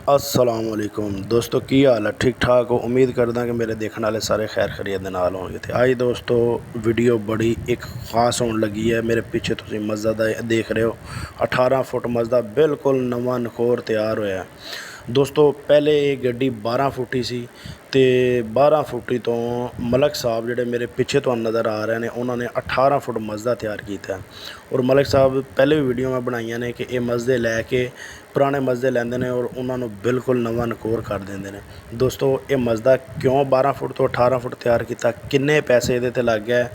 असलामुअलैकुम दोस्तों, की हाल है? ठीक ठाक हो? उम्मीद करदा कि मेरे देखने वाले सारे खैर खैरियत दे नाल होणगे। ते अज दोस्तों वीडियो बड़ी एक खास होने लगी है। मेरे पीछे तुसीं मस्जिद देख रहे हो, 18 फुट मस्जिद बिल्कुल नवां नखोर तैयार होया। दोस्तों पहले ये गड्डी 12 फुटी सी ते 12 फुटी तो मलक साहब जिहड़े मेरे पीछे तुहानूं नज़र आ रहे हैं, उन्होंने 18 फुट मस्जिद तैयार किया है। और मलक साहब पहले भी वीडियो मैं बनाई ने कि ये मस्जिद लैके पुराने मस्जिद लैंदे ने और उन्होंने बिल्कुल नवां नकोर कर देंगे ने। दोस्तों ये मस्जिद क्यों 12 फुट तो 18 फुट तैयार किया, किन्ने पैसे ये ते लग गए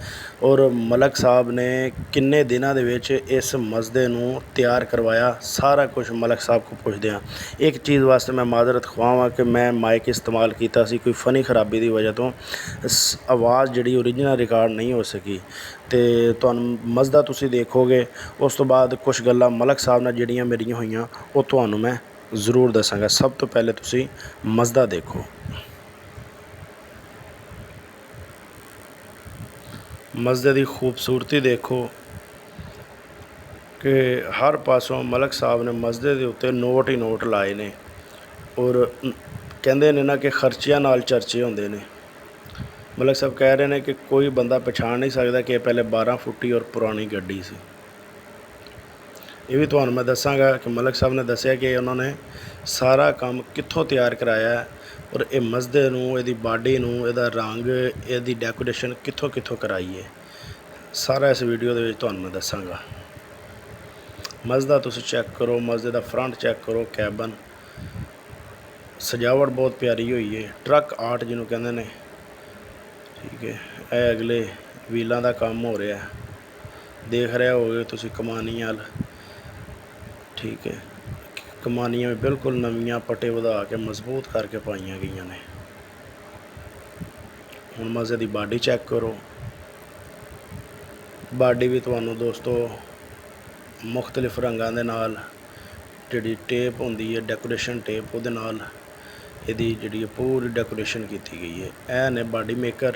और मलक साहब ने किन्ने दिनों दे विच इस मस्जिद नूं तैयार करवाया, सारा कुछ मलक साहब को पुछदे हां। एक चीज़ वास्ते मैं माजरत ख्वाह हाँ कि मैं माइक इस्तेमाल किया सी, कोई फनी खराबी की वजह तो आवाज़ जिहड़ी ओरिजिनल रिकॉर्ड नहीं हो सकी। तो तुहानूं मस्जिद तुसीं देखोगे, उस तो बाद कुछ गल्लां मलक साहब नाल जिहड़ियां मेरियां होईयां वो तुहानूं मैं ज़रूर दसांगा। सब तो पहले तुसीं मस्जिद देखो। मस्जिद की खूबसूरती देखो कि हर पासों मलक साहब ने मस्जिद के उत्ते नोट ही नोट लाए ने और कहंदे ने ना कि खर्चियां नाल चर्चे होंदे ने। मलक साहब कह रहे हैं कि कोई बंदा पछाण नहीं सकता कि पहले 12 फुटी और पुरानी गड्डी सी। ये भी तुहानूं मैं दसांगा कि मलक साहब ने दसिया कि उन्होंने सारा काम कित्थों तैयार कराया है और ये मस्जिद नूं, इहदी बाडी नूं, इहदा रंग, इहदी डेकोरेशन कित्थों कित्थों कराई है, सारा इस वीडियो दे विच तुहानूं मैं दसांगा। मस्जिद तुसीं चैक करो, मस्जिद दा फ्रंट चैक करो, कैबन सजावट बहुत प्यारी हुई है, ट्रक आर्ट जिन्हों कहंदे ने। ठीक है, यह अगले व्हीलों का काम हो रहा है, देख रहे होगे तुसीं कमानियां। ठीक है, कमानियां भी बिल्कुल नवीं पट्टे वधा के मजबूत करके पाईयां गई ने। हुण मस्जिद की बाडी चैक करो, बाडी भी तुहानूं दोस्तों मुख्तलिफ रंगां दे नाल जिहड़ी टेप होंदी है, डेकोरेशन टेप, उहदे नाल इहदी जिहड़ी पूरी डेकोरेशन की गई है। ऐ ने बाडी मेकर,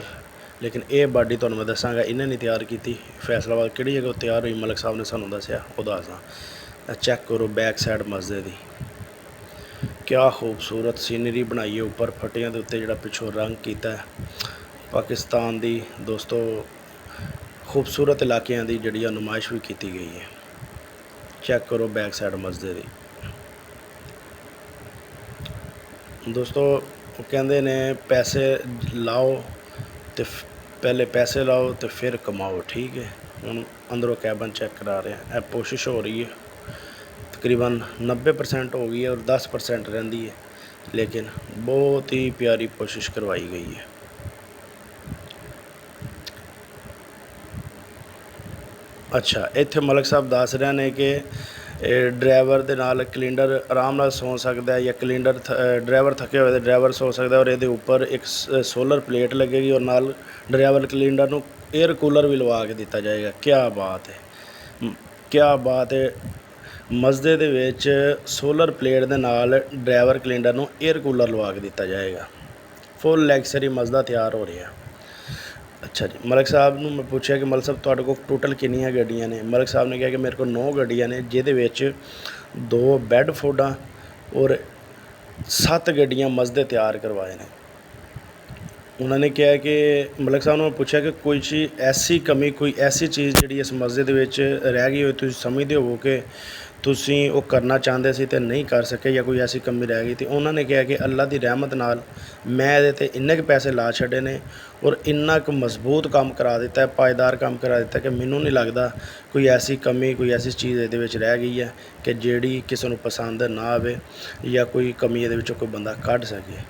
लेकिन ये बाडी तुहानूं मैं दसांगा इन्हें नहीं तैयार की। फैसलाबाद किहड़ी जगह तैयार हुई मलक साहब ने सानूं दस्सिया, वो दसदा। चैक करो बैक साइड मस्जिद की, क्या खूबसूरत सीनरी बनाई है। उपर फटियां के उत्ते जिहड़ा पिछों रंग किया है पाकिस्तान की दोस्तों खूबसूरत इलाकों की जिहड़ी नुमाइश भी की गई है। चैक करो बैक साइड मस्जिद की। दोस्तों कहंदे ने पैसे लाओ तो पहले पैसे लाओ तो फिर कमाओ। ठीक है, हुण अंदरों कैबन चैक करा रहे हैं। कोशिश हो रही है, तकरीबन 90% हो गई है और 10% रहिंदी है, लेकिन बहुत ही प्यारी कोशिश करवाई गई है। अच्छा, इत्थे मलक साहब दस रहे हैं कि ड्राइवर दे नाल कलिंडर आराम नाल सौ सकता है, या कलिंडर ड्राइवर थके हुए तो ड्राइवर सौ सकता है। और ये उपर एक सोलर प्लेट लगेगी और नाल ड्राइवर कलिंडर नूं एयर कूलर भी लवा के दिता जाएगा। क्या बात है, क्या बात है। मस्जिद दे विच सोलर प्लेट दे नाल ड्राइवर कलिंडर नूं एयर कूलर लवा के दिता जाएगा। फुल लैक्सरी मस्जिद तैयार हो रहा है। अच्छा जी, मलक साहब नूं मैं पूछा कि मलक साहब तुहाडे कोल टोटल कितनियां गड्डियां ने? मलक साहब ने कहा कि मेरे को 9 गड्डियां ने, जिहदे विच 2 बैड फूडां और 7 गड्डियां मस्जिद तैयार करवाए ने। उन्होंने कहा कि मलक साहब ने पूछा कि कोई चीज़ ऐसी कमी, कोई ऐसी चीज़ जिहड़ी इस मस्जिद विच रह गई हो, तुसीं समझदे हो कि तुसीं वो करना चाहते सी ते नहीं कर सके, या कोई ऐसी कमी रह गई। तो उन्होंने कहा कि अल्लाह की रहमत नाल मैं इहदे ते इन्ने क पैसे ला छड्डे ने और इन्ना क मजबूत काम करा दिता है, पायदार काम करा दिता कि मैनूं नहीं लगता कोई ऐसी कमी, कोई ऐसी चीज़ इहदे विच रह गई है कि जिहड़ी किसी नूं पसंद ना आवे या कोई कमी इहदे विचों कोई बंदा कढ सके।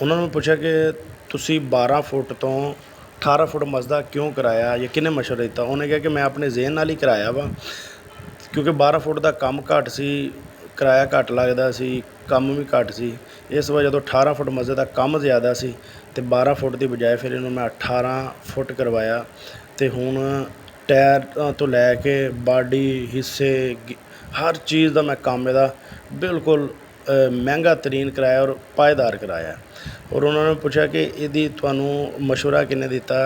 उन्होंने पूछा कि तुसीं 12 फुट तो 18 फुट मस्जिद क्यों कराया, या किन्ने मशवरा दिता? उन्हें कहा कि मैं अपने जेहन नाल ही कराया वा, क्योंकि 12 फुट का काम घट सी, किराया घट लगता सी, काम भी घट सी, इस वजह तो 18 फुट मस्जिद का काम ज़्यादा सी ते 12 फुट की बजाय फिर इन्हों मैं 18 फुट करवाया। तो हुण टायर तो लैके बाडी हिस्से हर चीज़ का मैं काम इहदा बिल्कुल महंगा तरीन कराया और पायदार कराया। और उन्होंने पूछा कि इहदी तुहानूं मशवरा किन्ने दिता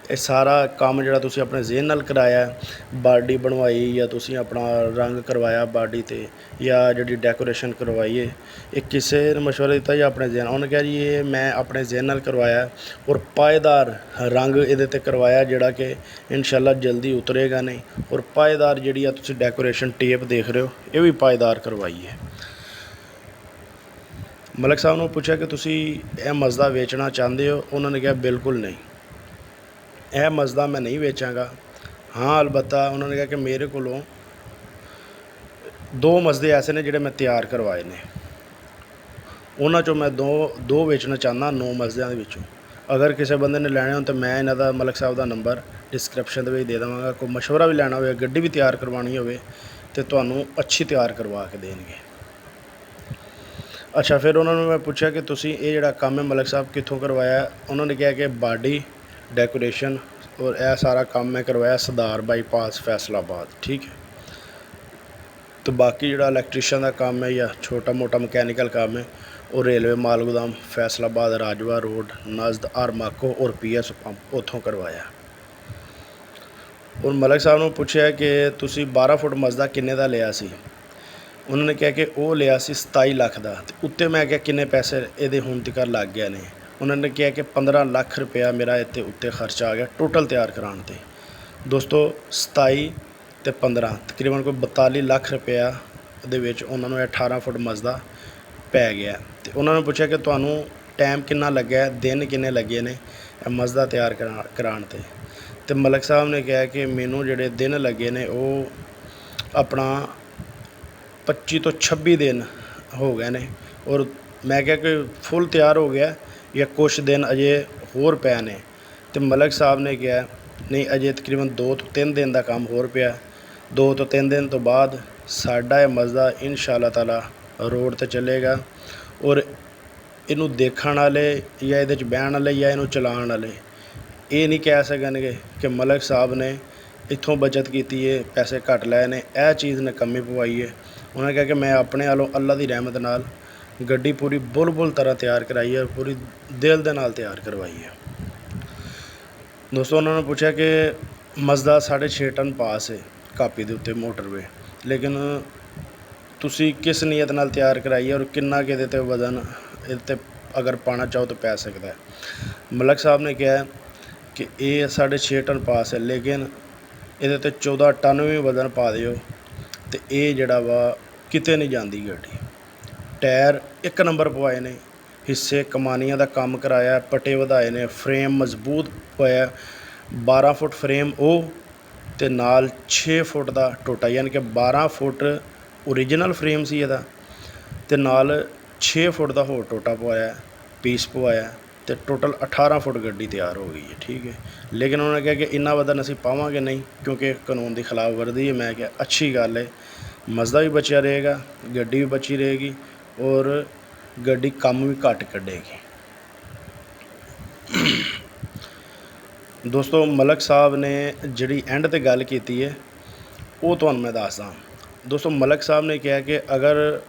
ਇਹ ਸਾਰਾ ਕੰਮ ਜਿਹੜਾ ਤੁਸੀਂ ਆਪਣੇ ਜ਼ਿਹਨ ਨਾਲ ਕਰਾਇਆ, ਬਾਡੀ ਬਣਵਾਈ ਜਾਂ ਤੁਸੀਂ ਆਪਣਾ ਰੰਗ ਕਰਵਾਇਆ ਬਾਡੀ 'ਤੇ ਜਾਂ ਜਿਹੜੀ ਡੈਕੋਰੇਸ਼ਨ ਕਰਵਾਈ ਹੈ, ਇਹ ਕਿਸੇ ਨੇ ਮਸ਼ਵਰਾ ਦਿੱਤਾ ਜਾਂ ਆਪਣੇ ਜ਼ਿਹਨ? ਉਹਨੇ ਕਿਹਾ ਜੀ ਇਹ ਮੈਂ ਆਪਣੇ ਜ਼ਿਹਨ ਨਾਲ ਕਰਵਾਇਆ ਔਰ ਪਾਏਦਾਰ ਰੰਗ ਇਹਦੇ 'ਤੇ ਕਰਵਾਇਆ ਜਿਹੜਾ ਕਿ ਇਨਸ਼ਾਅੱਲਾ ਜਲਦੀ ਉਤਰੇਗਾ ਨਹੀਂ। ਔਰ ਪਾਏਦਾਰ ਜਿਹੜੀ ਆ ਤੁਸੀਂ ਡੈਕੋਰੇਸ਼ਨ ਟੇਪ ਦੇਖ ਰਹੇ ਹੋ ਇਹ ਵੀ ਪਾਏਦਾਰ ਕਰਵਾਈ ਹੈ। ਮਲਿਕ ਸਾਹਿਬ ਨੂੰ ਪੁੱਛਿਆ ਕਿ ਤੁਸੀਂ ਇਹ ਮਸਜਦਾ ਵੇਚਣਾ ਚਾਹੁੰਦੇ ਹੋ? ਉਹਨਾਂ ਨੇ ਕਿਹਾ ਬਿਲਕੁਲ ਨਹੀਂ, ਇਹ ਮਸਜਦਾ ਮੈਂ ਨਹੀਂ ਵੇਚਾਂਗਾ। ਹਾਂ ਅਲਬੱਤਾ ਉਹਨਾਂ ਨੇ ਕਿਹਾ ਕਿ ਮੇਰੇ ਕੋਲੋਂ 2 ਮਸਜਦੇ ਐਸੇ ਨੇ ਜਿਹੜੇ ਮੈਂ ਤਿਆਰ ਕਰਵਾਏ ਨੇ, ਉਹਨਾਂ 'ਚੋਂ ਮੈਂ ਦੋ ਵੇਚਣਾ ਚਾਹੁੰਦਾ 9 ਮਸਜਿਆਂ ਦੇ ਵਿੱਚੋਂ। ਅਗਰ ਕਿਸੇ ਬੰਦੇ ਨੇ ਲੈਣੇ ਹੋਣ ਤਾਂ ਮੈਂ ਇਹਨਾਂ ਦਾ ਮਲਿਕ ਸਾਹਿਬ ਦਾ ਨੰਬਰ ਡਿਸਕ੍ਰਿਪਸ਼ਨ ਦੇ ਵਿੱਚ ਦੇ ਦੇਵਾਂਗਾ। ਕੋਈ ਮਸ਼ਵਰਾ ਵੀ ਲੈਣਾ ਹੋਵੇ, ਗੱਡੀ ਵੀ ਤਿਆਰ ਕਰਵਾਉਣੀ ਹੋਵੇ ਤਾਂ ਤੁਹਾਨੂੰ ਅੱਛੀ ਤਿਆਰ ਕਰਵਾ ਕੇ ਦੇਣਗੇ। ਅੱਛਾ, ਫਿਰ ਉਹਨਾਂ ਨੂੰ ਮੈਂ ਪੁੱਛਿਆ ਕਿ ਤੁਸੀਂ ਇਹ ਜਿਹੜਾ ਕੰਮ ਹੈ ਮਲਿਕ ਸਾਹਿਬ ਕਿੱਥੋਂ ਕਰਵਾਇਆ? ਉਹਨਾਂ ਨੇ ਕਿਹਾ ਕਿ ਬਾਡੀ ਡੈਕੋਰੇਸ਼ਨ ਔਰ ਇਹ ਸਾਰਾ ਕੰਮ ਮੈਂ ਕਰਵਾਇਆ ਸਰਦਾਰ ਬਾਈਪਾਸ ਫੈਸਲਾਬਾਦ। ਠੀਕ ਹੈ, ਤੇ ਬਾਕੀ ਜਿਹੜਾ ਇਲੈਕਟ੍ਰੀਸ਼ਨ ਦਾ ਕੰਮ ਹੈ ਜਾਂ ਛੋਟਾ ਮੋਟਾ ਮਕੈਨੀਕਲ ਕੰਮ ਹੈ ਉਹ ਰੇਲਵੇ ਮਾਲ ਗੋਦਾਮ ਫੈਸਲਾਬਾਦ ਰਾਜਵਾ ਰੋਡ ਨਜ਼ਦ ਆਰਮਾਕੋ ਔਰ PS ਪੰਪ ਉੱਥੋਂ ਕਰਵਾਇਆ। ਔਰ ਮਲਿਕ ਸਾਹਿਬ ਨੂੰ ਪੁੱਛਿਆ ਕਿ ਤੁਸੀਂ 12 ਫੁੱਟ ਮਸਜਦਾ ਕਿੰਨੇ ਦਾ ਲਿਆ ਸੀ? ਉਹਨਾਂ ਨੇ ਕਿਹਾ ਕਿ ਉਹ ਲਿਆ ਸੀ 27 ਲੱਖ ਦਾ। ਅਤੇ ਉੱਤੇ ਮੈਂ ਕਿਹਾ ਕਿੰਨੇ ਪੈਸੇ ਇਹਦੇ ਹੁਣ ਤੱਕ ਲੱਗ ਗਏ ਨੇ? ਉਹਨਾਂ ਨੇ ਕਿਹਾ ਕਿ 15 ਲੱਖ ਰੁਪਇਆ ਮੇਰਾ ਇੱਥੇ ਉੱਤੇ ਖਰਚਾ ਆ ਗਿਆ ਟੋਟਲ ਤਿਆਰ ਕਰਾਉਣ 'ਤੇ। ਦੋਸਤੋ 27 ਅਤੇ 15 ਤਕਰੀਬਨ ਕੋਈ 42 ਲੱਖ ਰੁਪਇਆ ਦੇ ਵਿੱਚ ਉਹਨਾਂ ਨੂੰ 18 ਫੁੱਟ ਮਸਜਦਾ ਪੈ ਗਿਆ। ਅਤੇ ਉਹਨਾਂ ਨੂੰ ਪੁੱਛਿਆ ਕਿ ਤੁਹਾਨੂੰ ਟਾਈਮ ਕਿੰਨਾ ਲੱਗਿਆ, ਦਿਨ ਕਿੰਨੇ ਲੱਗੇ ਨੇ ਇਹ ਮਸਜਦਾ ਤਿਆਰ ਕਰਾਉਣ 'ਤੇ? ਅਤੇ ਮਲਿਕ ਸਾਹਿਬ ਨੇ ਕਿਹਾ ਕਿ ਮੈਨੂੰ ਜਿਹੜੇ ਦਿਨ ਲੱਗੇ ਨੇ ਉਹ ਆਪਣਾ 25 ਤੋਂ 26 ਦਿਨ ਹੋ ਗਏ ਨੇ। ਔਰ ਮੈਂ ਕਿਹਾ ਕਿ ਫੁੱਲ ਤਿਆਰ ਹੋ ਗਿਆ ਜਾਂ ਕੁਛ ਦਿਨ ਅਜੇ ਹੋਰ ਪਏ ਨੇ? ਅਤੇ ਮਲਿਕ ਸਾਹਿਬ ਨੇ ਕਿਹਾ ਨਹੀਂ, ਅਜੇ ਤਕਰੀਬਨ 2 ਤੋਂ 3 ਦਿਨ ਦਾ ਕੰਮ ਹੋਰ ਪਿਆ। 2 ਤੋਂ 3 ਦਿਨ ਤੋਂ ਬਾਅਦ ਸਾਡਾ ਇਹ ਮਸਜਦਾ ਇਨਸ਼ਾ ਅੱਲਾਹ ਤਾਲਾ ਰੋਡ 'ਤੇ ਚੱਲੇਗਾ। ਔਰ ਇਹਨੂੰ ਦੇਖਣ ਵਾਲੇ ਜਾਂ ਇਹਦੇ 'ਚ ਬਹਿਣ ਵਾਲੇ ਜਾਂ ਇਹਨੂੰ ਚਲਾਉਣ ਵਾਲੇ ਇਹ ਨਹੀਂ ਕਹਿ ਸਕਣਗੇ ਕਿ ਮਲਿਕ ਸਾਹਿਬ ਨੇ ਇੱਥੋਂ ਬਚਤ ਕੀਤੀ ਹੈ, ਪੈਸੇ ਘੱਟ ਲਏ ਨੇ, ਇਹ ਚੀਜ਼ ਨੇ ਕਮੀ ਪਵਾਈ ਹੈ। ਉਹਨਾਂ ਨੇ ਕਿਹਾ ਕਿ ਮੈਂ ਆਪਣੇ ਵੱਲੋਂ ਅੱਲਾ ਦੀ ਰਹਿਮਤ ਨਾਲ ਗੱਡੀ ਪੂਰੀ ਬੁਲਬੁਲ ਤਰ੍ਹਾਂ ਤਿਆਰ ਕਰਾਈ ਹੈ, ਪੂਰੀ ਦਿਲ ਦੇ ਨਾਲ ਤਿਆਰ ਕਰਵਾਈ ਹੈ। ਦੋਸਤੋ ਉਹਨਾਂ ਨੇ ਪੁੱਛਿਆ ਕਿ ਮਸਜਦਾ 6.5 ਟਨ ਪਾਸ ਹੈ ਕਾਪੀ ਦੇ ਉੱਤੇ ਮੋਟਰਵੇ, ਲੇਕਿਨ ਤੁਸੀਂ ਕਿਸ ਨੀਅਤ ਨਾਲ ਤਿਆਰ ਕਰਾਈ ਹੈ ਔਰ ਕਿੰਨਾ ਕੁ ਇਹਦੇ 'ਤੇ ਵਜ਼ਨ ਇਹਦੇ 'ਤੇ ਅਗਰ ਪਾਉਣਾ ਚਾਹੋ ਤਾਂ ਪੈ ਸਕਦਾ ਹੈ? ਮਲਿਕ ਸਾਹਿਬ ਨੇ ਕਿਹਾ ਕਿ ਇਹ 6.5 ਟਨ ਪਾਸ ਹੈ, ਲੇਕਿਨ ਇਹਦੇ 'ਤੇ 14 ਟਨ ਵੀ ਵਜ਼ਨ ਪਾ ਦਿਓ ਅਤੇ ਇਹ ਜਿਹੜਾ ਵਾ ਕਿਤੇ ਨਹੀਂ ਜਾਂਦੀ ਗੱਡੀ। ਟਾਇਰ 1 ਨੰਬਰ ਪਵਾਏ ਨੇ, ਹਿੱਸੇ ਕਮਾਨੀਆਂ ਦਾ ਕੰਮ ਕਰਾਇਆ, ਪੱਟੇ ਵਧਾਏ ਨੇ, ਫਰੇਮ ਮਜ਼ਬੂਤ ਪਾਇਆ, 12 ਫੁੱਟ ਫਰੇਮ ਉਹ ਅਤੇ ਨਾਲ 6 ਫੁੱਟ ਦਾ ਟੋਟਾ, ਯਾਨੀ ਕਿ 12 ਫੁੱਟ ਓਰੀਜਨਲ ਫਰੇਮ ਸੀ ਇਹਦਾ ਅਤੇ ਨਾਲ 6 ਫੁੱਟ ਦਾ ਹੋਰ ਟੋਟਾ ਪਵਾਇਆ, ਪੀਸ ਪਵਾਇਆ ਅਤੇ ਟੋਟਲ 18 ਫੁੱਟ ਗੱਡੀ ਤਿਆਰ ਹੋ ਗਈ ਹੈ। ਠੀਕ ਹੈ, ਲੇਕਿਨ ਉਹਨਾਂ ਨੇ ਕਿਹਾ ਕਿ ਇੰਨਾ ਵਜ਼ਨ ਅਸੀਂ ਪਾਵਾਂਗੇ ਨਹੀਂ ਕਿਉਂਕਿ ਕਾਨੂੰਨ ਦੀ ਖਿਲਾਫ ਵਰਦੀ ਹੈ। ਮੈਂ ਕਿਹਾ ਅੱਛੀ ਗੱਲ ਹੈ, ਮਸਜਦਾ ਵੀ ਬਚਿਆ ਰਹੇਗਾ, ਗੱਡੀ ਵੀ ਬਚੀ ਰਹੇਗੀ ਔਰ ਗੱਡੀ ਕੰਮ ਵੀ ਘੱਟ ਕੱਢੇਗੀ। ਦੋਸਤੋ ਮਲਿਕ ਸਾਹਿਬ ਨੇ ਜਿਹੜੀ ਐਂਡ 'ਤੇ ਗੱਲ ਕੀਤੀ ਹੈ ਉਹ ਤੁਹਾਨੂੰ ਮੈਂ ਦੱਸਦਾ। ਦੋਸਤੋ ਮਲਿਕ ਸਾਹਿਬ ਨੇ ਕਿਹਾ ਕਿ ਅਗਰ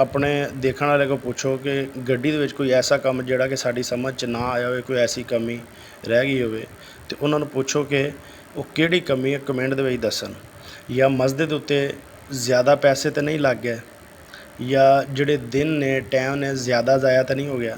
ਆਪਣੇ ਦੇਖਣ ਵਾਲੇ ਕੋਲ ਪੁੱਛੋ ਕਿ ਗੱਡੀ ਦੇ ਵਿੱਚ ਕੋਈ ਐਸਾ ਕੰਮ ਜਿਹੜਾ ਕਿ ਸਾਡੀ ਸਮਝ 'ਚ ਨਾ ਆਇਆ ਹੋਵੇ, ਕੋਈ ਐਸੀ ਕਮੀ ਰਹਿ ਗਈ ਹੋਵੇ, ਅਤੇ ਉਹਨਾਂ ਨੂੰ ਪੁੱਛੋ ਕਿ ਉਹ ਕਿਹੜੀ ਕਮੀ ਹੈ, ਕਮੈਂਟ ਦੇ ਵਿੱਚ ਦੱਸਣ। ਜਾਂ ਮਸਜਦ ਦੇ ਉੱਤੇ ਜ਼ਿਆਦਾ ਪੈਸੇ ਤਾਂ ਨਹੀਂ ਲੱਗ ਗਏ, ਜਾਂ ਜਿਹੜੇ ਦਿਨ ਨੇ ਟਾਈਮ ਨੇ ਜ਼ਿਆਦਾ ਜ਼ਾਇਆ ਤਾਂ ਨਹੀਂ ਹੋ ਗਿਆ।